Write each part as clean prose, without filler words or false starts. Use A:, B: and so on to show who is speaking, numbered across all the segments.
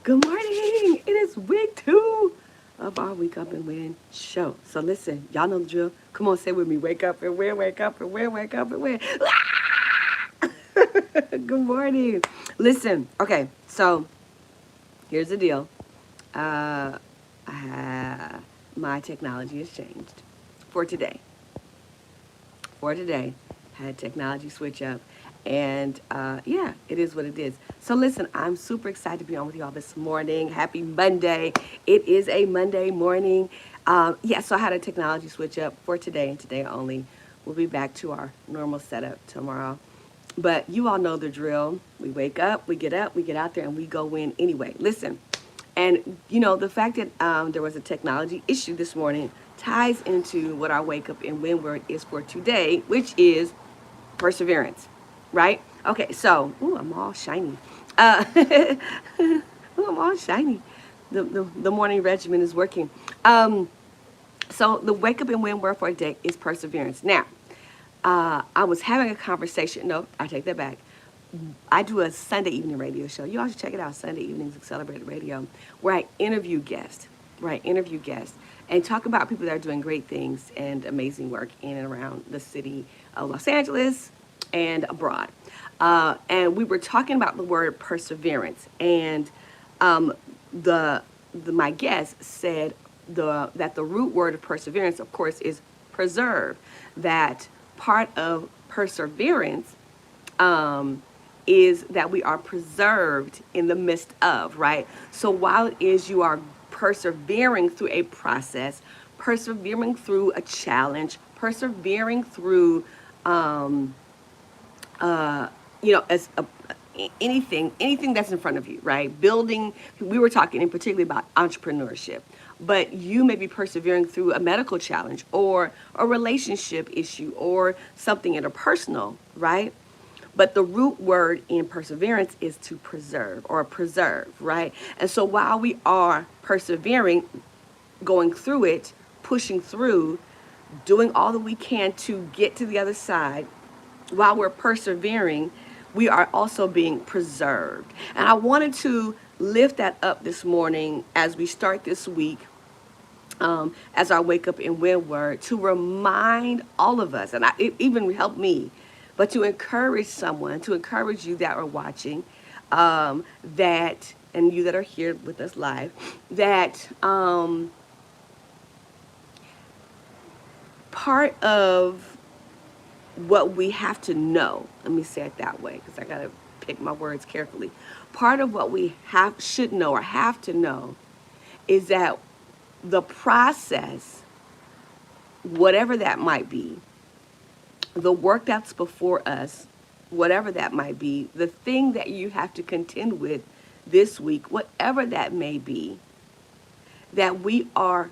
A: Good morning. It is week 2 of our Wake Up and Win show. So listen, y'all know the drill. Come on, say with me. Wake up and win, wake up and win, wake up and win. Good morning. Listen, okay, so here's the deal. Uh, my technology has changed for today. For today, had technology switch up. And yeah, it is what it is. So listen, I'm super excited to be on with y'all this morning. Happy Monday. It is a Monday morning. Yeah, so I had a technology switch up for today and today only. We'll be back to our normal setup tomorrow. But you all know the drill. We wake up, we get out there, and we go in anyway. Listen, and you know, the fact that there was a technology issue this morning ties into what our wake up and win word is for today, which is perseverance, right? Okay, so, ooh, I'm all shiny. Ooh, I'm all shiny. The morning regimen is working. So the wake up and win word for today is perseverance. Now, I was having a conversation. No, I take that back. I do a Sunday evening radio show. You all should check it out, Sunday evenings Accelerated Radio, where I interview guests, and talk about people that are doing great things and amazing work in and around the city of Los Angeles and abroad. And we were talking about the word perseverance, and the my guest said that the root word of perseverance, of course, is preserve. That part of perseverance is that we are preserved in the midst of, right? So while it is you are persevering through a process, persevering through a challenge, persevering through, as anything that's in front of you, right? Building, we were talking in particular about entrepreneurship, but you may be persevering through a medical challenge or a relationship issue or something interpersonal, right? But the root word in perseverance is to preserve or preserve, right? And so while we are persevering, going through it, pushing through, doing all that we can to get to the other side, while we're persevering, we are also being preserved. And I wanted to lift that up this morning as we start this week, as our wake up and win word, to remind all of us, and it even helped me, but to encourage someone, to encourage you that are watching, that, and you that are here with us live, that part of what we have to know, let me say it that way, because I got to pick my words carefully. Part of what we should know or have to know is that the process, whatever that might be, the work that's before us, whatever that might be, the thing that you have to contend with this week, whatever that may be, that we are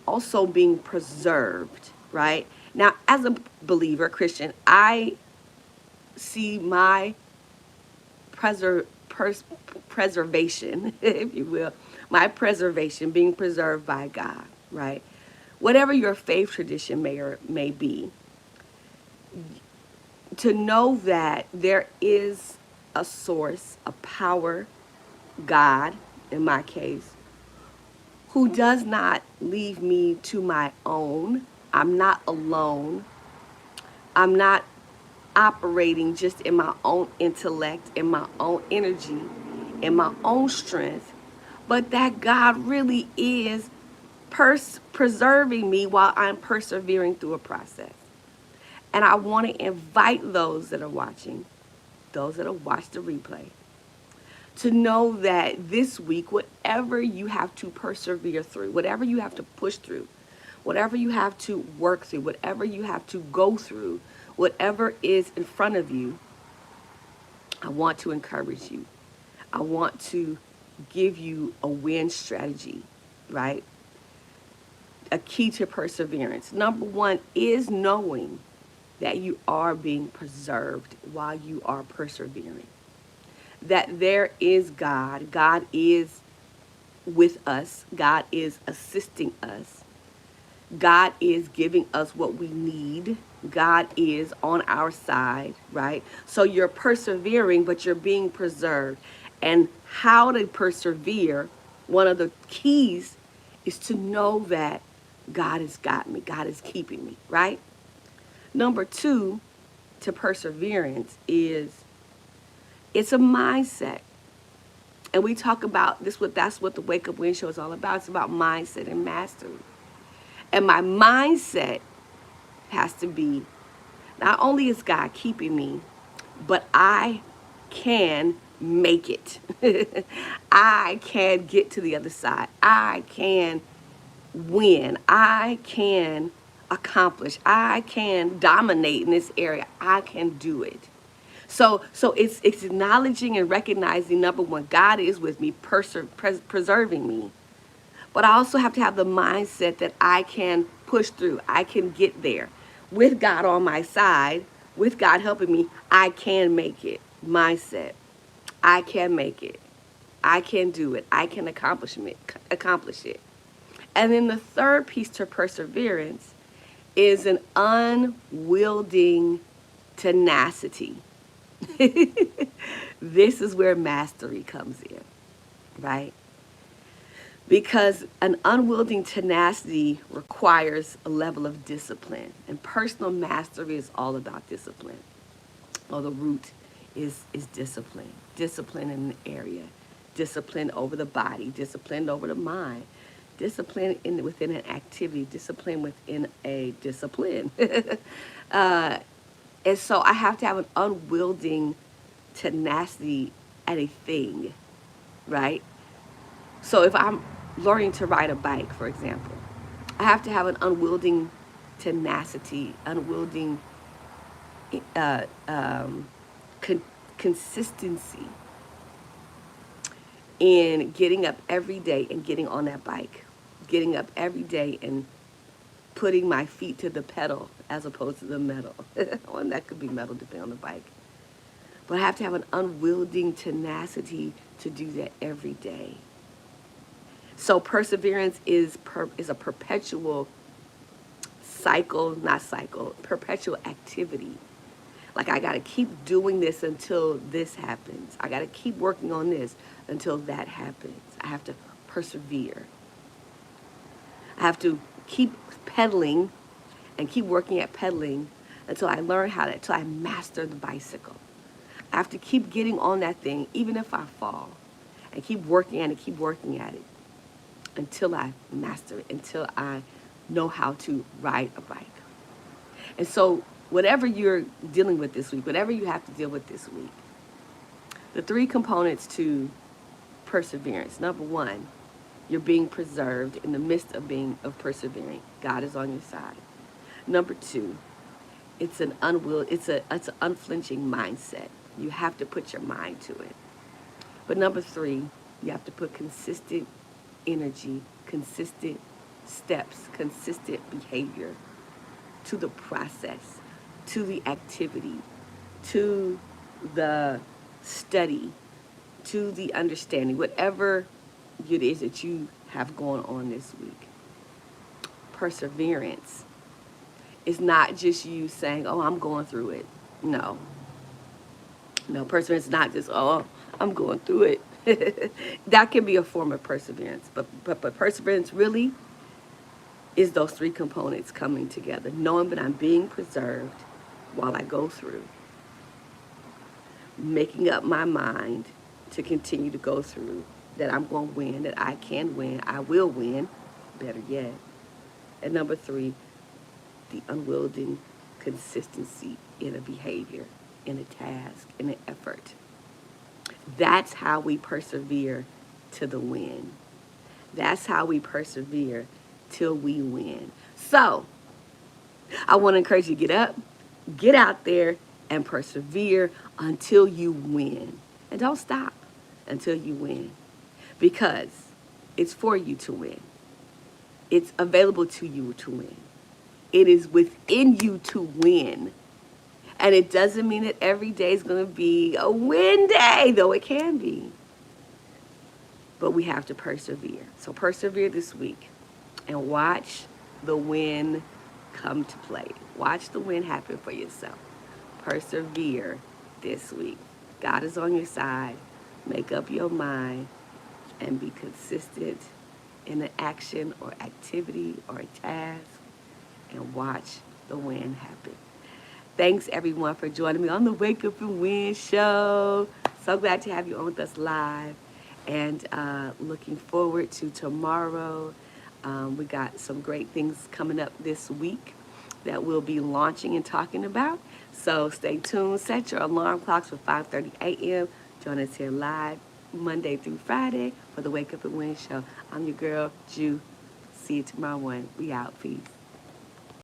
A: also being preserved, right? Now, as a believer, Christian, I see my preservation, if you will, my preservation being preserved by God, right? Whatever your faith tradition may be, to know that there is a source, a power, God, in my case, who does not leave me to my own. I'm not alone. I'm not operating just in my own intellect, in my own energy, in my own strength, but that God really is preserving me while I'm persevering through a process. And I want to invite those that are watching, those that have watched the replay, to know that this week, whatever you have to persevere through, whatever you have to push through, whatever you have to work through, whatever you have to go through, whatever is in front of you, I want to encourage you. I want to give you a win strategy, right? A key to perseverance. Number one is knowing that you are being preserved while you are persevering. That there is God. God is with us. God is assisting us. God is giving us what we need. God is on our side, right? So you're persevering, but you're being preserved. And how to persevere, one of the keys is to know that God has got me, God is keeping me, right? Number two to perseverance is it's a mindset. And we talk about this, that's what the Wake Up Win show is all about. It's about mindset and mastery. And my mindset has to be not only is God keeping me, but I can make it. I can get to the other side. I can win. I can accomplish. I can dominate in this area. I can do it. So it's acknowledging and recognizing, number one, God is with me, preserving me. But I also have to have the mindset that I can push through. I can get there. With God on my side, with God helping me, I can make it. Mindset. I can make it. I can do it. I can accomplish it. And then the third piece to perseverance is an unwielding tenacity. This is where mastery comes in, right? Because an unwielding tenacity requires a level of discipline. And personal mastery is all about discipline. Well, the root is discipline. Discipline in an area. Discipline over the body. Discipline over the mind. Discipline within an activity. Discipline within a discipline. And so I have to have an unwielding tenacity at a thing, right? So if I'm learning to ride a bike, for example, I have to have an unwielding tenacity, unwielding uh, um, consistency in getting up every day and getting on that bike, getting up every day and putting my feet to the pedal as opposed to the metal. Well, that could be metal depending on the bike. But I have to have an unwielding tenacity to do that every day. So perseverance is a perpetual perpetual activity. Like I got to keep doing this until this happens. I got to keep working on this until that happens. I have to persevere. I have to keep pedaling and keep working at pedaling until I learn until I master the bicycle. I have to keep getting on that thing, even if I fall, and keep working at it until I master it, until I know how to ride a bike. And so whatever you're dealing with this week, whatever you have to deal with this week, the three components to perseverance. Number one, you're being preserved in the midst of persevering. God is on your side. Number two, it's an unflinching mindset. You have to put your mind to it. But number three, you have to put consistent energy, consistent steps, consistent behavior to the process, to the activity, to the study, to the understanding, whatever it is that you have going on this week. Perseverance is not just you saying, oh, I'm going through it. No. No, perseverance is not just, oh, I'm going through it. That can be a form of perseverance. But perseverance really is those three components coming together. Knowing that I'm being preserved while I go through. Making up my mind to continue to go through. That I'm going to win, that I can win, I will win, better yet. And number three, the unwielding consistency in a behavior, in a task, in an effort. That's how we persevere to the win. That's how we persevere till we win. So, I want to encourage you to get up, get out there, and persevere until you win. And don't stop until you win. Because it's for you to win. It's available to you to win. It is within you to win. And it doesn't mean that every day is going to be a win day, though it can be. But we have to persevere. So persevere this week and watch the win come to play. Watch the win happen for yourself. Persevere this week. God is on your side. Make up your mind and be consistent in an action or activity or a task and watch the win happen. Thanks everyone for joining me on the Wake Up and Win show. So glad to have you on with us live and looking forward to tomorrow. We got some great things coming up this week that we'll be launching and talking about. So stay tuned. Set your alarm clocks for 5:30 a.m. Join us here live Monday through Friday for the Wake Up and Win show. I'm your girl, Ju. See you tomorrow morning. We out. Peace.